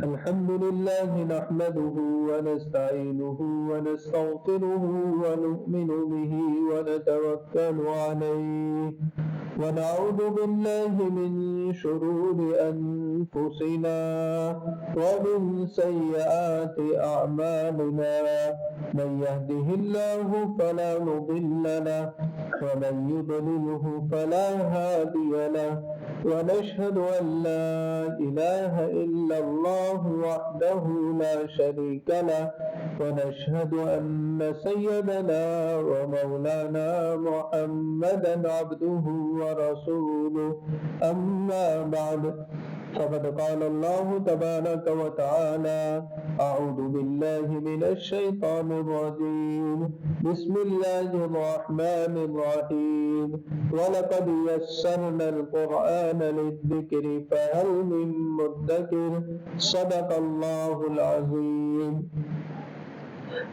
الحمد لله نحمده ونستعينه ونستغفره ونؤمن به ونتوكل عليه ونعوذ بالله من شرور أنفسنا ومن سيئات أعمالنا من يهده الله فلا مضل له ومن يضلله فلا هادي له ونشهد أن لا إله إلا الله وحده لا شريك له ونشهد أن سيدنا ومولانا محمدا عبده ورسوله أما بعد فقد قال الله تبارك وتعالى أعوذ بالله من الشيطان الرجيم بسم الله الرحمن الرحيم ولقد يسرنا القرآن للذكر فهل من مدكر صدق الله العظيم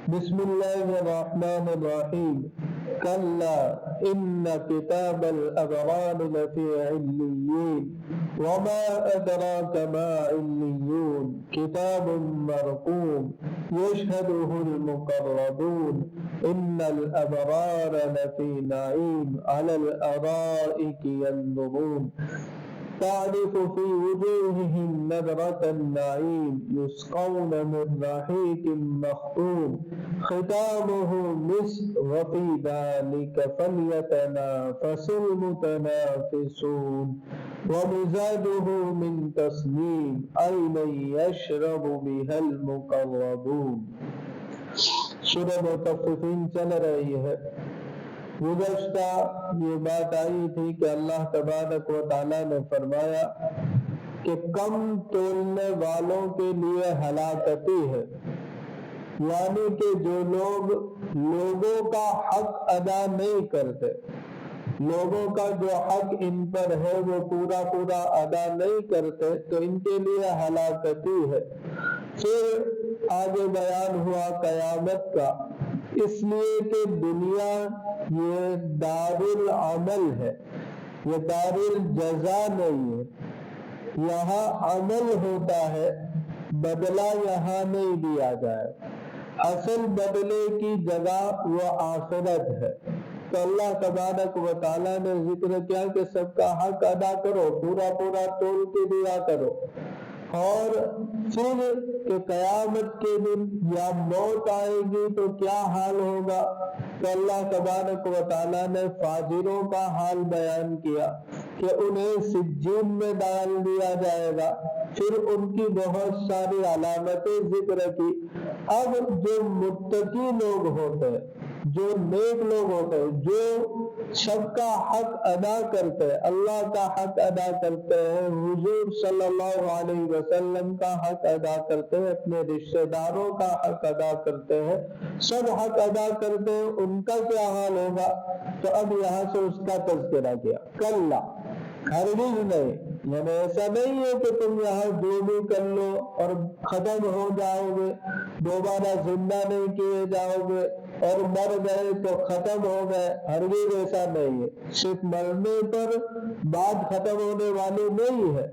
بسم الله الرحمن الرحيم كلا إن كتاب الأبرار لفي عليين وما أدراك ما عليون كتاب مرقوم يشهده المقربون إن الأبرار لفي نعيم على الأرائك ينظرون تعرف في وجوههم نضرة النعيم يسقون من رحيق مختوم ختامه مسك وفي ذلك فليتنافس المتنافسون ومزاجه من تسنيم عينا يشرب بها المقربون. سورہ مطففین چل رہی ہے. گزشتہ یہ بات آئی تھی کہ اللہ تبارک و تعالیٰ نے فرمایا کہ کم تولنے والوں کے لیے ہلاکتی ہے، یعنی کہ جو لوگ لوگوں کا حق ادا نہیں کرتے، لوگوں کا جو حق ان پر ہے وہ پورا ادا نہیں کرتے، تو ان کے لیے ہلاکتی ہے. پھر آگے بیان ہوا قیامت کا، اس لیے کہ دنیا یہ دار العمل ہے، یہ دار الجزا نہیں ہے. یہاں عمل ہوتا ہے، بدلہ یہاں نہیں دیا جائے. اصل بدلے کی جگہ وہ آخرت ہے. تو اللہ تبارک و تعالیٰ نے ذکر کیا کہ سب کا حق ادا کرو، پورا تول کے دیا کرو. اور پھر کہ قیامت کے دن یا موت آئے گی تو کیا حال ہوگا. تو اللہ تبارک و تعالیٰ نے فاجروں کا حال بیان کیا کہ انہیں سجین میں ڈال دیا جائے گا. پھر ان کی بہت ساری علامتیں ذکر کی. اب جو متقی لوگ ہوتے ہیں، جو نیک لوگ ہوتے ہیں، جو سب کا حق ادا کرتے ہیں، اللہ کا حق ادا کرتے ہیں، حضور صلی اللہ علیہ وسلم کا حق ادا کرتے ہیں، اپنے رشتہ داروں کا حق ادا کرتے ہیں، سب حق ادا کرتے ہیں، ان کا کیا حال ہوگا. تو اب یہاں سے اس کا تذکرہ کیا. کلا، ہرگز نہیں، یعنی ایسا نہیں ہے کہ تم یہاں جو بھی کر لو اور ختم ہو جاؤ گے، دوبارہ زندہ نہیں کیے جاؤ گے، اور مر گئے تو ختم ہو گئے. ہرگز ایسا نہیں ہے. صرف مرنے پر بات ختم ہونے والی نہیں ہے.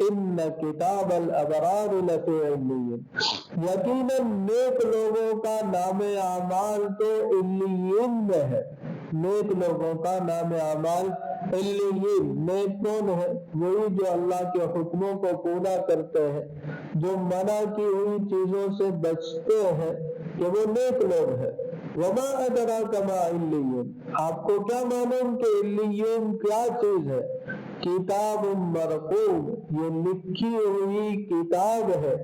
ان کتاب الابرار لفی علیین، یقیناً نیک لوگوں کا نام اعمال تو علیین میں ہے. نیک لوگوں کا نام اعمال علیین. نیک کون ہے؟ وہی جو اللہ کے حکموں کو پورا کرتے ہیں، جو منع کی ہوئی چیزوں سے بچتے ہیں، کہ وہ نیک لوگ ہیں. وما ادراک ما علیون، آپ کو کیا معلوم کہ علیون کیا چیز ہے؟ کتاب مرقوم، یہ لکھی ہوئی کتاب ہے.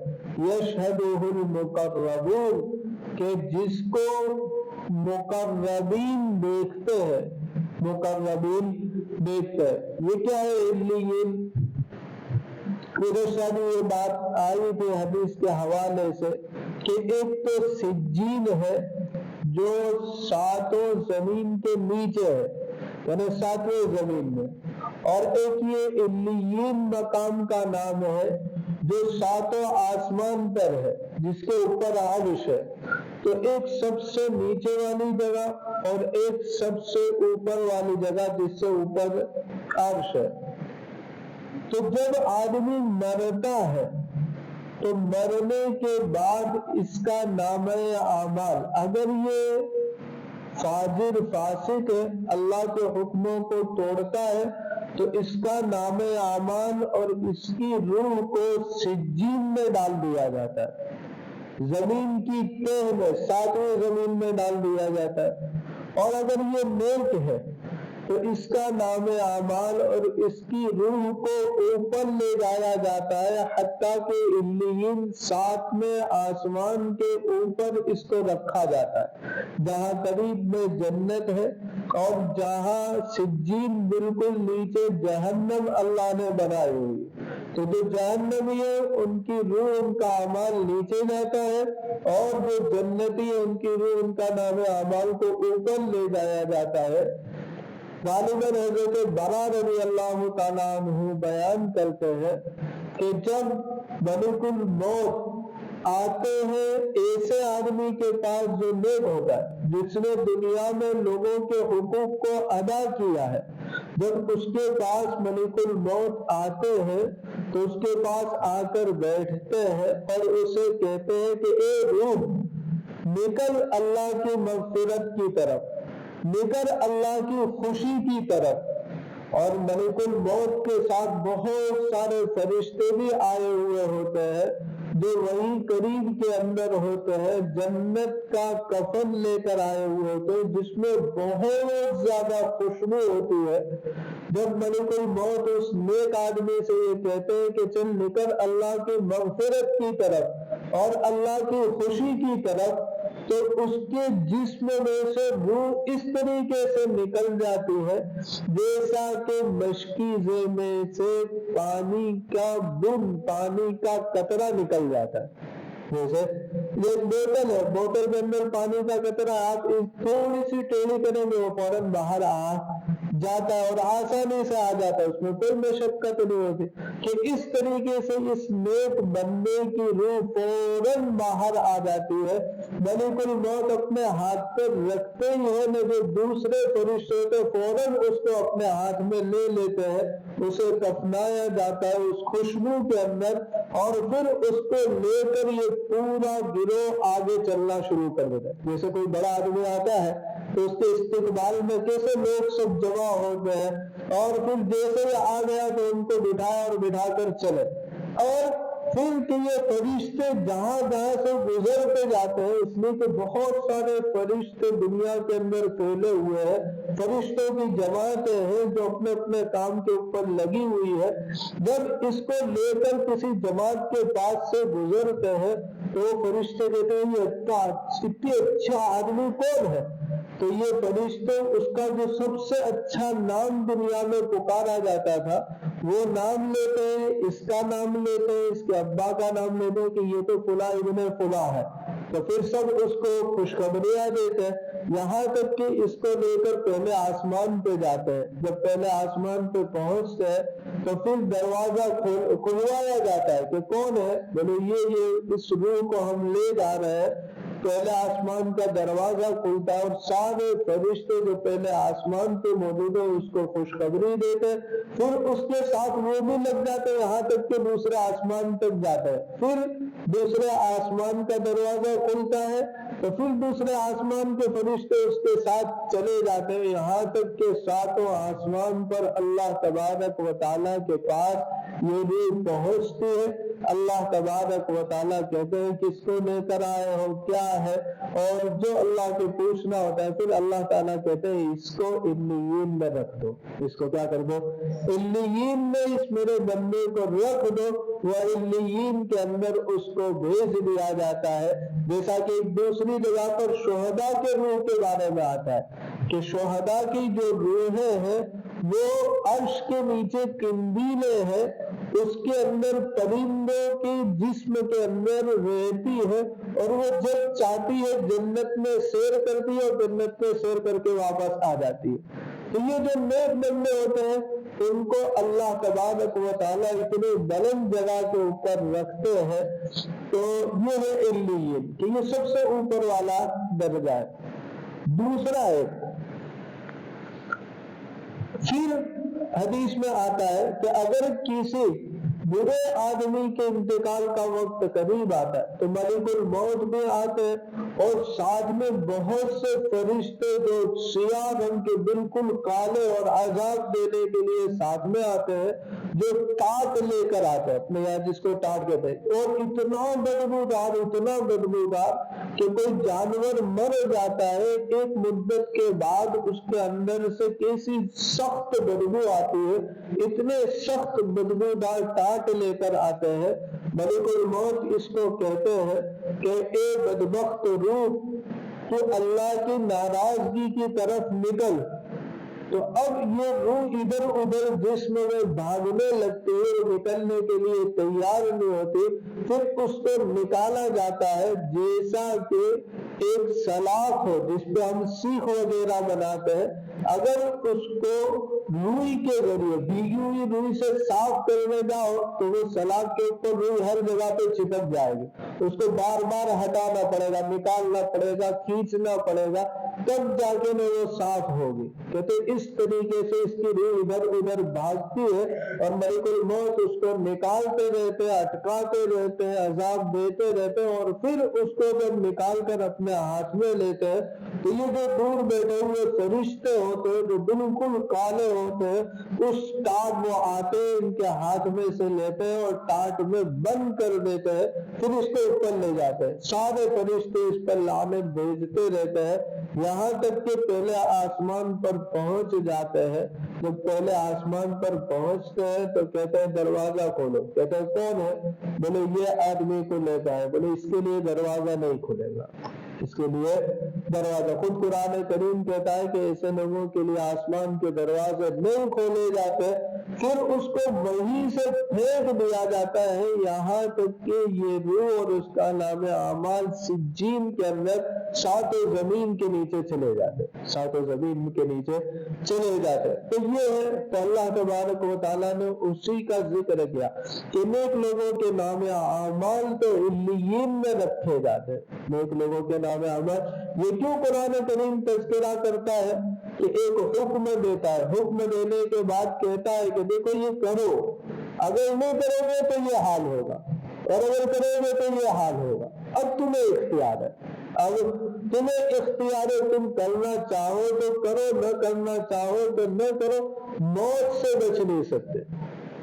یشہدہ المقربون، کہ جس کو مقربین دیکھتے ہیں. مقربین دیکھتے ہیں. یہ کیا ہے علیین؟ گزشتہ یہ بات آئی تھی حدیث کے حوالے سے کہ ایک تو سجین ہے جو ساتوں زمین کے نیچے ہے، یعنی ساتویں زمین میں، اور ایک یہ علیین مقام کا نام ہے جو ساتوں آسمان پر ہے، جس کے اوپر عرش ہے. تو ایک سب سے نیچے والی جگہ اور ایک سب سے اوپر والی جگہ جس سے اوپر عرش ہے. تو جب آدمی مرتا ہے تو مرنے کے بعد اس کا نامہ اعمال، اگر یہ فاجر فاسق ہے، اللہ کے حکموں کو توڑتا ہے، تو اس کا نامہ اعمال اور اس کی روح کو سجین میں ڈال دیا جاتا ہے، زمین کی تہ میں، ساتویں زمین میں ڈال دیا جاتا ہے۔ اور اگر یہ نیک ہے تو اس کا نام اعمال اور اس کی روح کو اوپر لے جایا جاتا ہے، حتیٰ کہ علیین 7ویں آسمان کے اوپر اس کو رکھا جاتا ہے، جہاں قریب میں جنت ہے، اور جہاں سجین بالکل نیچے جہنم اللہ نے بنائی ہوئی۔ تو جو جہنمی ہے ان کی روح، ان کا اعمال نیچے جاتا ہے، اور جو جنتی ہے ان کی روح، ان کا نام اعمال کو اوپر لے جایا جاتا ہے۔ غالباً حضرت برا رضی اللہ تعالیٰ عنہ بیان کرتے ہیں کہ جب ملک الموت آتے ہیں ایسے آدمی کے پاس جو نیک ہوتا ہے، جس نے دنیا میں لوگوں کے حقوق کو ادا کیا ہے، جب اس کے پاس ملک الموت آتے ہیں تو اس کے پاس آ کر بیٹھتے ہیں اور اسے کہتے ہیں کہ اے روح، نکل اللہ کی مغفرت کی طرف، نکل اللہ کی خوشی کی طرف۔ اور ملک الموت کے ساتھ بہت سارے فرشتے بھی آئے ہوئے ہوتے ہیں جو وہی قریب کے اندر ہوتے ہیں، جنت کا کفن لے کر آئے ہوئے ہوتے ہیں جس میں بہت زیادہ خوشبو ہوتی ہے۔ جب ملک الموت اس نیک آدمی سے یہ کہتے ہیں کہ چل نکل اللہ کی مغفرت کی طرف اور اللہ کی خوشی کی طرف، تو اس کے جسم میں سے روح اس طریقے سے نکل جاتی ہے جیسا کہ مشکیزے میں سے پانی کا بند، پانی کا قطرہ نکل جاتا ہے۔ جیسے یہ بوتل ہے، بوتل کے اندر پانی کا قطرہ آپ تھوڑی سی ٹیڑھی کریں گے وہ فوراً باہر آ جاتا ہے اور آسانی سے آ جاتا ہے، اس میں کوئی مشقت نہیں ہوتی۔ کہ اس طریقے سے اس نیک بندے کی روح فوراً باہر آ جاتی ہے۔ ملک الموت اپنے ہاتھ پر رکھتے ہی ہے نہ جو دوسرے فرشتے ہوتے فوراً اس کو اپنے ہاتھ میں لے لیتے ہیں، اسے کفنایا جاتا ہے اس خوشبو کے اندر، اور پھر اس کو لے کر یہ پورا گروہ آگے چلنا شروع کر دیتا ہے۔ جیسے کوئی بڑا آدمی آتا ہے تو اس کے استقبال میں کیسے لوگ سب جمع ہوتے ہیں، اور پھر جیسے ہی آ گیا تو ان کو بٹھایا اور بٹھا کر چلے، اور پھر کہ یہ فرشتے جہاں جہاں سے گزرتے جاتے ہیں، اس لیے کہ بہت سارے فرشتے دنیا کے اندر پھیلے ہوئے ہیں، فرشتوں کی جماعتیں ہیں جو اپنے اپنے کام کے اوپر لگی ہوئی ہے۔ جب اس کو لے کر کسی جماعت کے پاس سے گزرتے ہیں تو فرشتے کہتے ہیں یہ اتنا اچھا آدمی کون ہے؟ تو یہ فرشتے اس کا جو سب سے اچھا نام دنیا میں پکارا جاتا تھا وہ نام لیتے ہیں، اس کا نام لیتے ہیں، اس کے ابا کا نام لیتے ہیں کہ یہ تو فلاں ابن فلاں ہے، تو پھر سب اس کو خوشخبریاں دیتے ہیں، یہاں تک کہ اس کو لے کر پہلے آسمان پہ جاتے ہیں۔ جب پہلے آسمان پہ پہنچتے ہیں تو پھر دروازہ کھلوایا جاتا ہے کہ کون ہے؟ بولے یہ اس روح کو ہم لے جا رہے ہیں۔ پہلے آسمان کا دروازہ کھلتا ہے اور سارے فرشتے جو پہلے آسمان پہ موجود ہیں اس کو خوشخبری دیتے، پھر اس کے ساتھ وہ بھی لگ جاتے ہیں یہاں تک کہ دوسرے آسمان تک جاتے ہیں۔ پھر دوسرے آسمان کا دروازہ کھلتا ہے تو پھر دوسرے آسمان کے فرشتے اس کے ساتھ چلے جاتے ہیں، یہاں تک کہ 7 آسمان پر اللہ تبارک و تعالیٰ کے پاس یہ روح پہنچتی ہے۔ اللہ تبارک و تعالیٰ کہتے ہیں کس کو لے کر آئے ہو، کیا ہے، اور جو اللہ کو پوچھنا ہوتا ہے پھر اللہ تعالیٰ کہتے ہیں اس کو علیین میں رکھ دو، اس کو کیا کر دو؟ علیین میں اس میرے بندے کو رکھ دو۔ وہ علیین کے اندر اس کو بھیج دیا جاتا ہے، جیسا کہ ایک دوسری جگہ پر شہداء کے روح کے بارے میں آتا ہے کہ شہداء کی جو روحیں ہیں وہ عرش کے نیچے قندیلیں ہیں، اس کے اندر پرندوں کی جسم کے اندر رہتی ہے، اور وہ جب چاہتی ہے جنت میں سیر کرتی ہے اور جنت میں سیر کر کے واپس آ جاتی ہے۔ تو یہ جو نیک بندے ہوتے ہیں ان کو اللہ تبارک و تعالیٰ اتنے بلند جگہ کے اوپر رکھتے ہیں، تو یہ ہے علیین کہ یہ سب سے اوپر والا درجہ ہے۔ دوسرا ہے پھر حدیث میں آتا ہے کہ اگر کسی برے آدمی کے انتقال کا وقت قریب آتا ہے تو ملک الموت بھی آتے ہیں اور ساتھ میں بہت سے فرشتے جو سیاہ رنگ کے بالکل کالے اور عذاب دینے کے لیے ساتھ میں آتے ہیں، جو ٹاٹ لے کر آتے ہیں، اپنے یہاں جس کو ٹاٹ کہتے ہیں، اور اتنا بدبودار کہ کوئی جانور مر جاتا ہے ایک مدت کے بعد اس کے اندر سے کیسی سخت بدبو آتی ہے، اتنے سخت بدبودار ٹاٹ لے کر آتے ہیں۔ ملک الموت اس کو کہتے ہیں کہ اے بدبخت روح، تو اللہ کی ناراضگی کی طرف نکل۔ تو اب یہ روح ادھر ادھر جسم میں بھاگنے لگتی ہے، نکلنے کے لیے تیار نہیں ہوتی، پھر اس کو نکالا جاتا ہے جیسا کہ ایک سلاخ ہو جس پہ ہم سیخ وغیرہ بناتے ہیں، اگر اس کو روئی کے ذریعے بھیگی ہوئی روئی سے صاف کرنے جاؤ تو وہ سلاخ کے اوپر روئی ہر جگہ پہ چپک جائے گی، اس کو بار بار ہٹانا پڑے گا، نکالنا پڑے گا، کھینچنا پڑے گا، تب جا کے وہ صاف ہوگی۔ کہتے اس طریقے سے اس کی روح ادھر ادھر بھاگتی ہے اور ملک الموت اس کو نکالتے رہتے ہیں، اٹکاتے رہتے ہیں، عذاب دیتے رہتے ہیں، اور پھر اس کو جب نکال کر اپنے ہاتھ میں لیتے ہیں تو یہ جو دور بیٹھے ہوئے فرشتے ہوتے ہیں جو بالکل کالے ہوتے ہیں، اس ٹاٹ وہ آتے ہیں، ان کے ہاتھ میں سے لیتے ہیں اور ٹاٹ میں بند کر دیتے ہیں، پھر اس کو اوپر لے جاتے ہیں۔ سارے فرشتے اس پر لعنت بھیجتے رہتے ہیں یہاں تک کہ پہلے آسمان پر پہنچ جاتے ہیں۔ جب پہلے آسمان پر پہنچتے ہیں تو کہتے ہیں دروازہ کھولو۔ کہتے ہیں کون ہے؟ بولے یہ آدمی کو لے کے آئے۔ بولے اس کے لیے دروازہ نہیں کھلے گا، اس کے لیے دروازہ، خود قرآن کریم کہتا ہے کہ ایسے لوگوں کے لیے آسمان کے دروازے نہیں کھولے جاتے، پھر اس کو وہیں سے پھینک دیا جاتا ہے یہاں تک کہ یہ روح اور اس کا نام اعمال سجین کے اندر ساتوں زمین کے نیچے چلے جاتے، ساتوں زمین کے نیچے چلے جاتے۔ تو یہ ہے تو اللہ تبارک و تعالیٰ نے اسی کا ذکر کیا کہ نیک لوگوں کے نام اعمال تو علیین میں رکھے جاتے، نیک لوگوں کے نام اعمال۔ یہ کیوں قرآن کریم تذکرہ کرتا ہے کہ ایک حکم دیتا ہے، حکم دینے کے بعد کہتا ہے کہ دیکھو یہ کرو، اگر نہیں کرو گے تو یہ حال ہوگا، اور اگر کرو گے تو یہ حال ہوگا۔ اب تمہیں اختیار ہے، اب تمہیں اختیار ہے، تم کرنا چاہو تو کرو، نہ کرنا چاہو تو نہ کرو۔ موت سے بچ نہیں سکتے،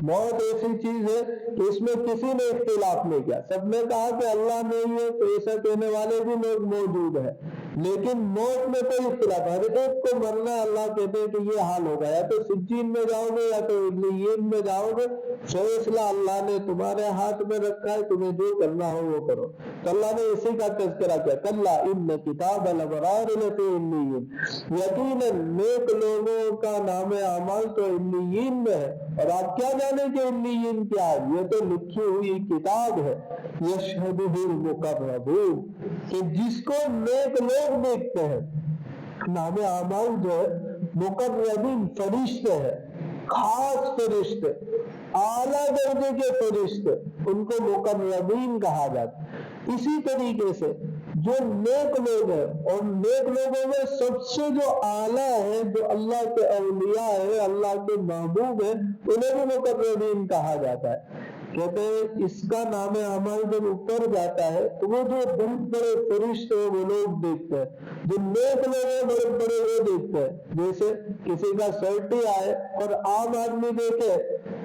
موت ایسی چیز ہے کہ اس میں کسی نے اختلاف نہیں کیا، سب نے کہا کہ اللہ نہیں ہے، تو ایسا کہنے والے بھی لوگ موجود ہیں، لیکن موت میں کوئی اختلاف، ہر ایک کو مرنا ہے۔ اللہ کہتے ہیں کہ یہ حال ہوگا، یا تو سجین میں جاؤ گے یا تو علیین میں جاؤ گے، فیصلہ اللہ نے تمہارے ہاتھ میں رکھا ہے، تمہیں جو کرنا ہو وہ کرو۔ تو اللہ نے اسی کا تذکرہ کیا، کلا ان کتاب الابرار لفی علیین، یقیناً نیک لوگوں کا نام اعمال تو علیین میں ہے، اور آپ کیا جانے کہ علیین کیا ہے؟ یہ تو لکھی ہوئی کتاب ہے، یشہدہ المقربون، کہ جس کو نیک لوگ دیکھتے ہیں۔ نام اعمال جو ہے مقربین فرشتے ہیں، خاص فرشتے، اعلیٰ درجے کے فرشتے، ان کو مقربین کہا جاتا ہے۔ اسی طریقے سے جو نیک لوگ ہیں، اور نیک لوگوں میں سب سے جو اعلیٰ ہیں، جو اللہ کے اولیاء ہیں، اللہ کے محبوب ہیں، انہیں بھی مقربین کہا جاتا ہے۔ کہتے ہیں اس کا نام اعمال جب اوپر جاتا ہے تو وہ جو بڑے بڑے فرشتے ہیں وہ لوگ دیکھتے ہیں، جو نیک لوگ ہیں بڑے بڑے وہ دیکھتے ہیں۔ جیسے کسی کا سرٹی آئے اور عام آدمی دیکھے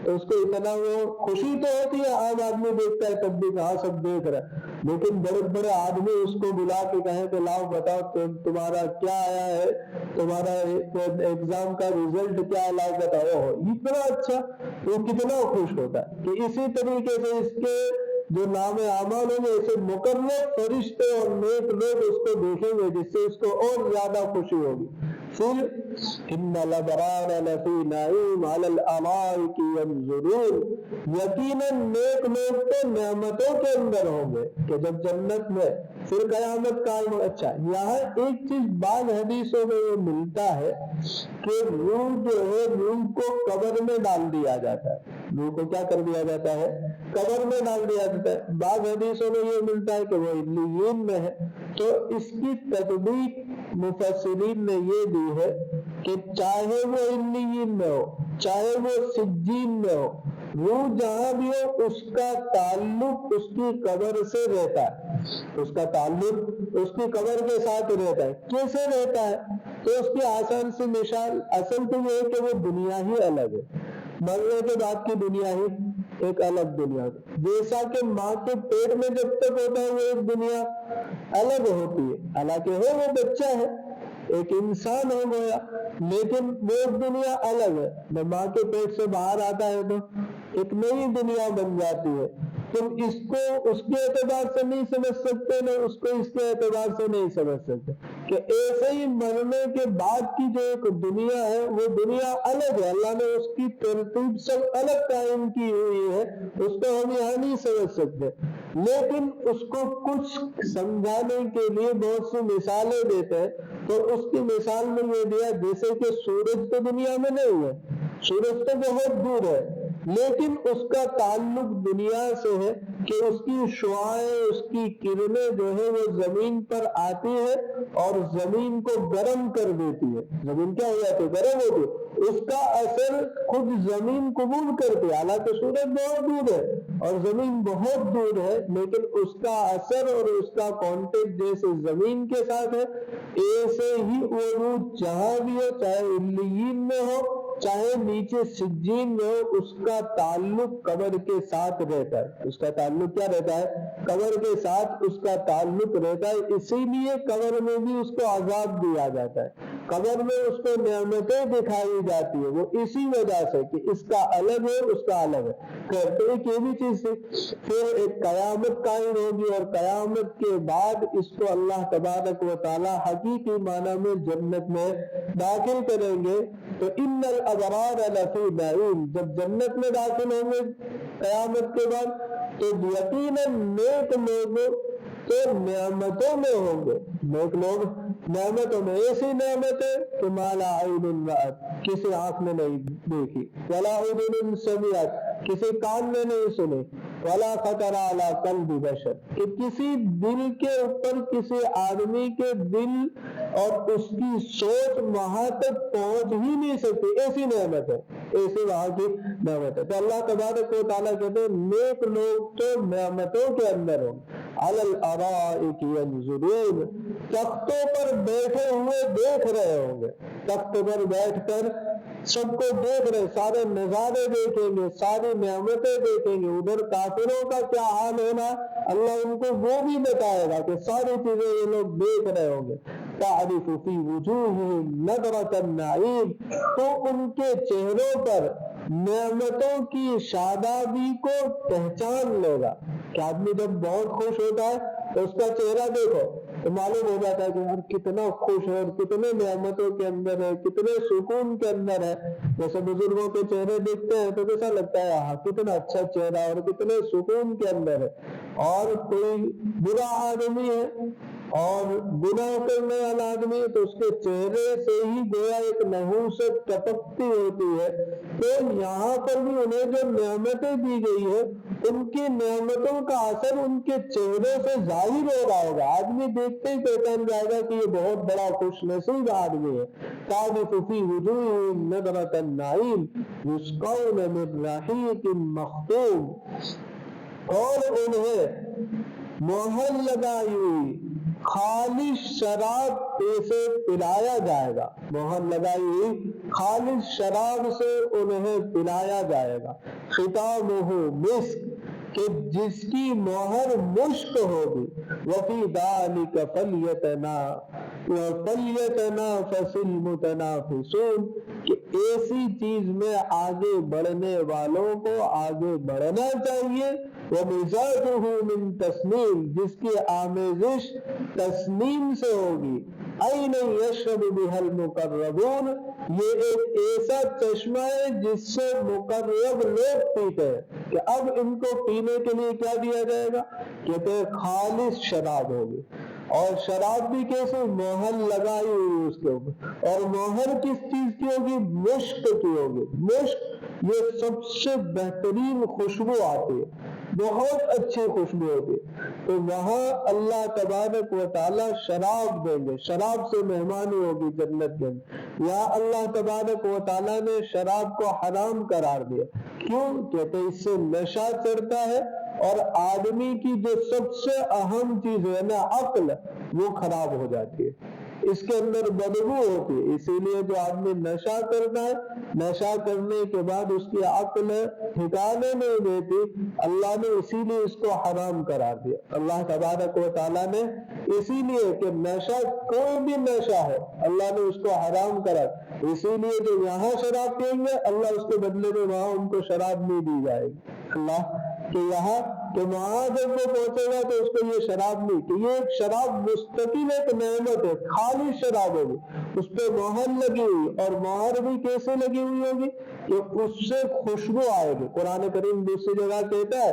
تو اس کو اتنا وہ خوشی تو ہوتی ہے، عام آدمی دیکھتا ہے تب بھی کہاں سب دیکھ رہے ہیں، لیکن بڑے بڑے آدمی اس کو بلا کے کہیں کہ لاؤ بتاؤ تمہارا کیا آیا ہے، تمہارا ایگزام کا رزلٹ کیا ہے، لاؤ بتاؤ، اتنا اچھا، وہ کتنا خوش ہوتا ہے۔ کہ اسی طریقے سے اس کے جو نام اعمال ہوں گے، ایسے مقرب فرشتے اور نیک لوگ اس کو دیکھیں گے، جس سے اس کو اور زیادہ خوشی ہوگی۔ پھر ان الابرار لفی نعیم علی الارائک ینظرون، یقیناً نیک لوگ تو نعمتوں کے اندر ہوں گے کہ جب جنت میں پھر قیامت قائم ہو۔ اچھا، یہاں ایک چیز بعض حدیثوں میں یہ ملتا ہے کہ روح جو ہے، روح کو قبر میں ڈال دیا جاتا ہے، روح کو کیا کر دیا جاتا ہے؟ قبر میں ڈال دیا جاتا ہے۔ بعض حدیثوں میں یہ ملتا ہے کہ وہ علیین میں ہے۔ تو اس کی تطبیق مفسرین نے یہ دی ہے کہ چاہے وہ علیین میں ہو، چاہے وہ سجین میں ہو، روح جہاں بھی ہو، اس کا تعلق اس کی قبر سے رہتا ہے، اس کا تعلق اس کی قبر کے ساتھ رہتا ہے۔ کیسے رہتا ہے؟ تو اس کی آسان سی مثال، اصل تو یہ ہے کہ وہ دنیا ہی الگ ہے، مرنے کے بعد کی دنیا ہی ایک الگ دنیا ہے۔ جیسا کہ ماں کے پیٹ میں جب تک ہوتا ہے وہ ایک دنیا الگ ہوتی ہے، حالانکہ وہ بچہ ہے، ایک انسان ہو گیا، لیکن وہ ایک دنیا الگ ہے۔ جب ماں کے پیٹ سے باہر آتا ہے تو ایک نئی دنیا بن جاتی ہے۔ تم اس کو اس کے اعتبار سے نہیں سمجھ سکتے، نہ اس کو اس کے اعتبار سے نہیں سمجھ سکتے، کہ ایسے ہی مرنے کے بعد کی جو ایک دنیا ہے وہ دنیا الگ ہے، اللہ نے اس کی ترتیب سب الگ قائم کی ہوئی ہے، اس کو ہم یہاں نہیں سمجھ سکتے، لیکن اس کو کچھ سمجھانے کے لیے بہت سی مثالیں دیتے ہیں۔ تو اس کی مثال میں یہ دیا جیسے کہ سورج تو دنیا میں نہیں ہے، سورج تو بہت دور ہے، لیکن اس کا تعلق دنیا سے ہے کہ اس کی شعاعیں، اس کی کرنیں جو ہے وہ زمین پر آتی ہے اور زمین کو گرم کر دیتی ہے۔ زمین کیا ہو جاتی ہے؟ گرم ہوتی ہے، اس کا اثر خود زمین قبول کرتی ہے، حالانکہ سورج بہت دور ہے اور زمین بہت دور ہے، لیکن اس کا اثر اور اس کا کانٹیکٹ جیسے زمین کے ساتھ ہے، ایسے ہی وہ روح جہاں بھی ہو، چاہے علیین میں ہو چاہے نیچے سجین میں ہو، اس کا تعلق قبر کے ساتھ رہتا ہے۔ اس کا تعلق کیا رہتا ہے؟ قبر کے ساتھ اس کا تعلق رہتا ہے، اسی لیے قبر میں بھی اس کو عذاب دیا جاتا ہے، قبر میں اس کو نعمتیں دکھائی جاتی ہے، وہ اسی وجہ سے کہ اس کا الگ ہے، اس کا الگ ہے۔ تو ایک یہ بھی چیز تھی۔ پھر ایک قیامت قائم ہوگی اور قیامت کے بعد اس کو اللہ تبارک و تعالی حقیقی معنی میں جنت میں داخل کریں گے۔ تو ان الابرار لفی نعیم، جب جنت میں داخل ہوں گے قیامت کے بعد تو یقیناً نیک لوگ تو نعمتوں میں ہوں گے، نیک لوگ نعمتوں میں، ایسی نعمتیں کہ ما لا عین رأت، کسی آنکھ نے نہیں دیکھی، ولا اذن سمعت، کسی کان نے نہیں سنی، ولا خطر علی قلب بشر، کہ کسی دل کے اوپر کسی آدمی کے دل اور اس کی سوچ وہاں تک پہنچ ہی نہیں سکتی، ایسی نعمت ہے، ایسی وہاں کی نعمت ہے۔ تو اللہ تبارک و تعالیٰ کہتے ہیں نیک لوگ تو نعمتوں کے اندر ہوں، علی الارائک ینظرون، تختوں پر بیٹھے ہوئے دیکھ رہے ہوں گے، تخت پر بیٹھ کر سب کو دیکھ رہے، سارے نظارے دیکھیں گے، ساری نعمتیں دیکھیں گے۔ ادھر کافروں کا کیا حال ہونا اللہ ان کو وہ بھی بتائے گا کہ ساری چیزیں یہ لوگ دیکھ رہے ہوں گے۔ تعرف فی وجوہہم نظرۃ النعیم، تو ان کے چہروں پر نعمتوں کی شادابی کو پہچان لے گا کہ آدمی جب بہت خوش ہوتا ہے تو اس کا چہرہ دیکھو تو معلوم ہو جاتا ہے کہ یار کتنا خوش ہے اور کتنے نعمتوں کے اندر ہے، کتنے سکون کے اندر ہے۔ جیسے بزرگوں کے چہرے دیکھتے ہیں تو کیسا لگتا ہے ہاں کتنا اچھا چہرہ اور کتنے سکون کے اندر ہے۔ اور کوئی برا آدمی ہے اور گناہ کرنے والا آدمی ہے تو اس کے چہرے سے ہی گویا ایک نحوست ٹپکتی ہوتی ہے۔ تو یہاں پر بھی انہیں جو نعمتیں دی گئی ہے ان کی نعمتوں کا اثر ان کے چہرے سے ظاہر ہو رہا ہوگا، آدمی دیکھتے ہی پہچان جائے گا کہ یہ بہت بڑا خوش نصیب آدمی ہے۔ تعرف فی وجوہہم نظرۃ النعیم یسقون من رحیق مختوم، اور انہیں مہر لگائی ہوئی خالص شراب سے پلایا جائے گا، مہر لگائی ہوئی خالص شراب سے انہیں پلایا جائے گا۔ ختامہ مسک، کہ جس کی مہر مشک ہوگی۔ وفی ذلک فلیتنافس المتنافسون، کہ ایسی چیز میں آگے بڑھنے والوں کو آگے بڑھنا چاہیے۔ ومزاجہ من تسنیم، جس کی آمیزش تسنیم سے ہوگی۔ عین یشرب بها المقربون، یہ ایک ایسا چشمہ ہے جس سے مقرب لوگ پیتے ہیں کہ اب ان کو پینے کے لیے کیا دیا جائے گا؟ کہتے ہیں خالص شراب ہوگی، اور شراب بھی کیسے؟ مہر لگائی ہوئی اس کے اوپر، اور مہر کس چیز کی ہوگی؟ مشک کی ہوگی۔ مشک یہ سب سے بہترین خوشبو آتی ہے، بہت اچھی خوشبو ہوگی، تو وہاں اللہ تبارک و تعالیٰ شراب دیں گے، شراب سے مہمانی ہوگی جنت کے اندر۔ یا اللہ تبارک و تعالیٰ نے شراب کو حرام قرار دیا، کیوں؟ کہتے اس سے نشہ چڑھتا ہے اور آدمی کی جو سب سے اہم چیز ہے نا عقل، وہ خراب ہو جاتی ہے، اس کے اندر بدبو ہوتی ہے۔ اسی لیے جو آدمی نشہ کرتا ہے، نشہ کرنے کے بعد اس کی عقل ٹھکانے نہیں دیتی، اللہ نے اسی لیے اس کو حرام قرار دیا۔ اللہ تبارک و تعالیٰ نے اسی لیے کہ نشہ کوئی بھی نشہ ہے اللہ نے اس کو حرام کرا، اسی لیے جو یہاں شراب پئیں گے اللہ اس کے بدلے میں وہاں ان کو شراب نہیں دی جائے گی۔ اللہ کہ یہاں کہ وہاں جب وہ پہنچے گا تو اس کو یہ شراب نہیں، کہ یہ ایک شراب مستقل ایک نعمت ہے، خالص شراب ہوگی، اس پہ مہر لگی ہوئی، اور مہر بھی کیسے لگی ہوئی ہوگی کہ اس سے خوشبو آئے گی۔ قرآن کریم دوسری جگہ کہتا ہے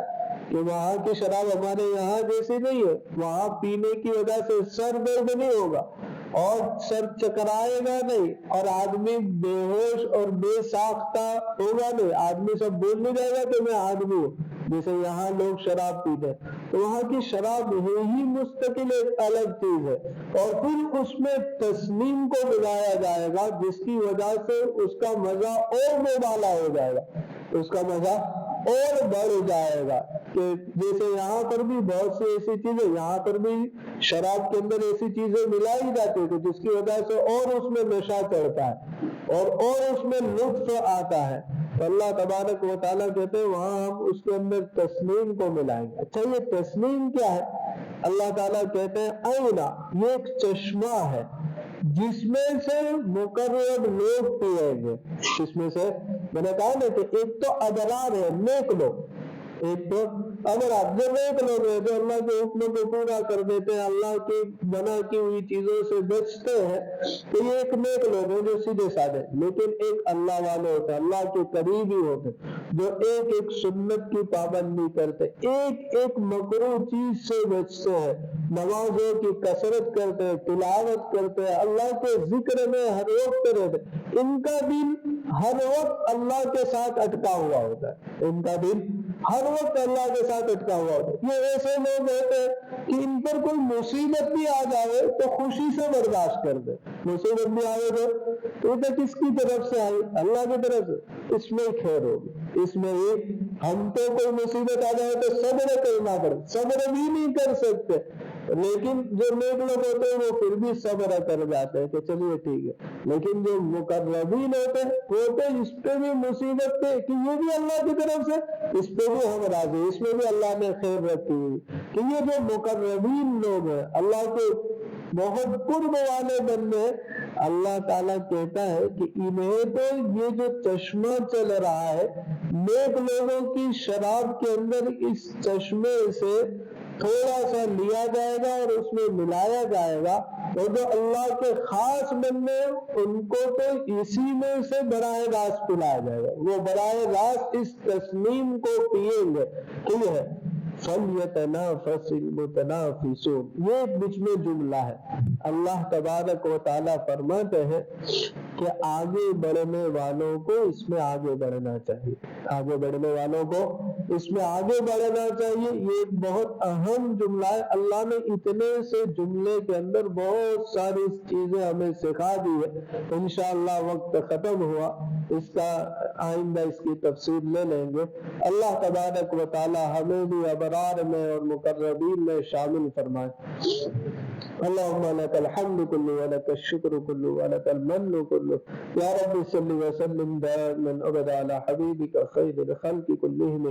کہ وہاں کی شراب ہمارے یہاں جیسی نہیں ہے، وہاں پینے کی وجہ سے سر درد نہیں ہوگا اور سر چکرائے گا نہیں، اور آدمی بے ہوش اور بے ساختہ ہوگا نہیں، آدمی سب بول نہیں جائے گا کہ میں آدمی ہوں جیسے یہاں لوگ شراب پیتے ہیں۔ تو وہاں کی شراب ہی مستقل ایک الگ چیز ہے، اور پھر اس میں تسنیم کو ملایا جائے گا جس کی وجہ سے اس کا مزہ اور بالا ہو جائے گا، اس کا مزہ اور بڑھ جائے گا۔ کہ جیسے یہاں پر بھی بہت سی ایسی چیزیں، یہاں پر بھی شراب کے اندر ایسی چیزیں ملائی جاتی ہیں جس کی وجہ سے اور اس میں نشہ چڑھتا ہے اور اس میں لطف آتا ہے۔ تو اللہ تبارک و تعالیٰ کہتے ہیں وہاں ہم اس کے اندر تسنیم کو ملائیں گے۔ اچھا یہ تسنیم کیا ہے؟ اللہ تعالیٰ کہتے ہیں اینا، یہ ایک چشمہ ہے جس میں سے مقرب لوگ پئیں گے۔ اس میں سے میں نے کہا نا کہ ایک تو ابرار ہے، نیک لوگ، ایک تو ابرار جو نیک لوگ ہیں، جو اللہ کے حکم کو پورا کر دیتے ہیں، اللہ کی منع کی ہوئی چیزوں سے بچتے ہیں، تو یہ ایک نیک لوگ ہیں جو سیدھے سادے۔ لیکن ایک اللہ والے ہوتے ہیں، اللہ کے قریبی ہوتے ہیں، جو ایک ایک سنت کی پابندی کرتے، ایک ایک مکروہ چیز سے بچتے ہیں، نمازوں کی کثرت کرتے ہیں، تلاوت کرتے ہیں، اللہ کے ذکر میں ہر وقت رہتے، ان کا دل ہر وقت اللہ کے ساتھ اٹکا ہوا ہوتا ہے، ان کا دل ہر وقت اللہ کے ساتھ اٹکا ہوا ہوتا ہے۔ یہ ایسے لوگ ہوتے ہیں کہ ان پر کوئی مصیبت بھی آ جائے تو خوشی سے برداشت کر دے، مصیبت بھی آئے تو کس کی طرف سے آئی؟ اللہ کی طرف سے، اس میں خیر ہوگی، اس میں ہی ہم تو کوئی مصیبت آ جائے تو صبر کرنا پڑے، صبر بھی نہیں کر سکتے، لیکن جو نیک لوگ ہوتے ہیں وہ پھر بھی صبر کر جاتے ہیں کہ چلیے ٹھیک ہے۔ لیکن جو مقربین ہوتے ہیں اس پہ بھی مصیبت پہ کہ یہ بھی اللہ کی طرف سے، اس پہ بھی ہم راضی، اس میں بھی اللہ نے خیر رکھی ہوئی کہ یہ جو مقربین لوگ ہیں، اللہ کے بہت قرب والے بندے، اللہ تعالیٰ کہتا ہے کہ انہیں تو یہ جو چشمہ چل رہا ہے، نیک لوگوں کی شراب کے اندر اس چشمے سے تھوڑا سا لیا جائے گا اور اس میں ملایا جائے گا، اور جو اللہ کے خاص بندے ان کو تو اسی میں سے براہ راست پلایا جائے گا، وہ براہ راست اس تسنیم کو پیئیں گے۔ ٹھیک ہے، فَلْيَتَنَافَسِ الْمُتَنَافِسُونَ، یہ بیچ میں جملہ ہے۔ اللہ تبارک و تعالیٰ فرماتے ہیں کہ آگے بڑھنے والوں کو اس میں آگے بڑھنا چاہیے، آگے بڑھنے والوں کو اس میں آگے بڑھنا چاہیے۔ یہ ایک بہت اہم جملہ ہے۔ اللہ نے اتنے سے جملے کے اندر بہت ساری چیزیں ہمیں سکھا دی ہے۔ انشاءاللہ وقت ختم ہوا، اس کا آئندہ اس کی تفصیل لے لیں گے۔ اللہ تبارک و تعالی ہمیں بھی ابرار میں اور مقربین میں شامل فرمائے۔ اللہم لک الحمد کلہ ولک الشکر کلہ ولک المن کلہ، یا رب صلی وسلم دائما ابدا علی حبیبک خیر الخلق کلہم،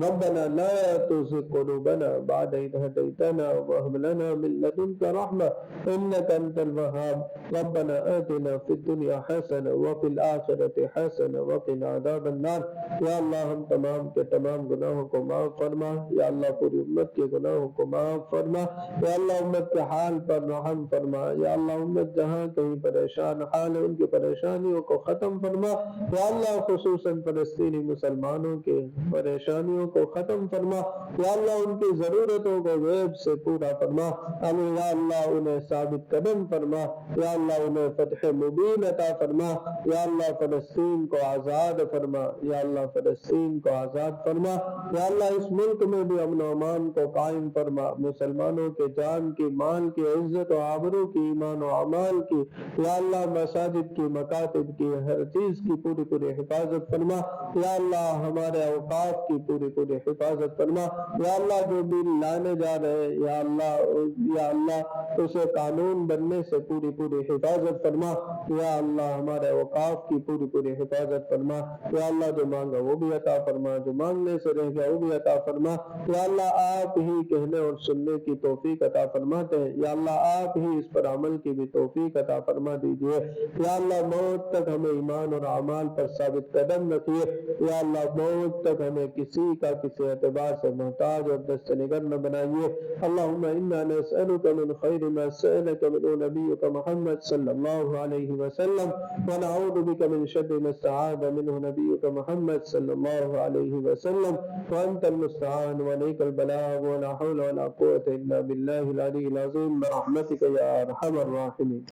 ربنا لا تزغ قلوبنا بعد اذ ہدیتنا وہب لنا من لدنک رحمہ انک انت الوہاب، ربنا آتنا فی الدنیا حسنہ وفی الآخرۃ حسنہ وقنا عذاب النار۔ یا اللہ ہم تمام کے تمام گناہوں کو معاف فرما، یا اللہ پوری امت کے گناہوں کو معاف فرما، یا اللہ امت کے حال حال پر رحم فرما یا اللہ امت جہاں کہیں پریشان حال ہے ان کی پریشانیوں کو ختم فرما یا اللہ خصوصاً فلسطینی مسلمانوں کے پریشانیوں کو ختم فرما یا اللہ ان کی ضرورتوں کو غیب سے پورا فرما یا اللہ انہیں ثابت قدم فرما یا اللہ انہیں فتح مبین عطا فرما یا اللہ فلسطین کو آزاد فرما یا اللہ فلسطین کو آزاد فرما یا اللہ اس ملک میں بھی امن و امان کو قائم فرما مسلمانوں کے جان کی مال کی عزت و آبرو کی ایمان و اعمال کی یا اللہ مساجد کی مکاتب کی ہر چیز کی پوری پوری حفاظت فرما یا اللہ ہمارے اوقاف کی پوری پوری حفاظت فرما یا اللہ جو بل لانے جا رہے یا اللہ اسے قانون بننے سے پوری پوری حفاظت فرما یا اللہ ہمارے اوقاف کی پوری پوری حفاظت فرما یا اللہ جو مانگا وہ بھی عطا فرما جو مانگنے سے رہ گیا وہ بھی عطا فرما یا اللہ آپ ہی کہنے اور سننے کی توفیق عطا فرماتے ہیں یا اللہ آپ ہی اس پر عمل کی بھی توفیق عطا فرما دیجئے یا اللہ موت تک ہمیں ایمان اور اعمال پر ثابت قدم رکھیے یا اللہ موت تک ہمیں کسی کا کسی اعتبار سے محتاج اور دست نگر نہ بنائیے اللہم انا نسألک من خیر ما سألک من نبیک محمد صلی اللہ علیہ وسلم ونعوذ بک من شر ما استعاذ منہ نبیک محمد صلی اللہ علیہ وسلم وانت المستعان وعلیک البلاغ ولا حول ولا قوة الا باللہ العلی العظیم برحمتک یا ارحم الراحمین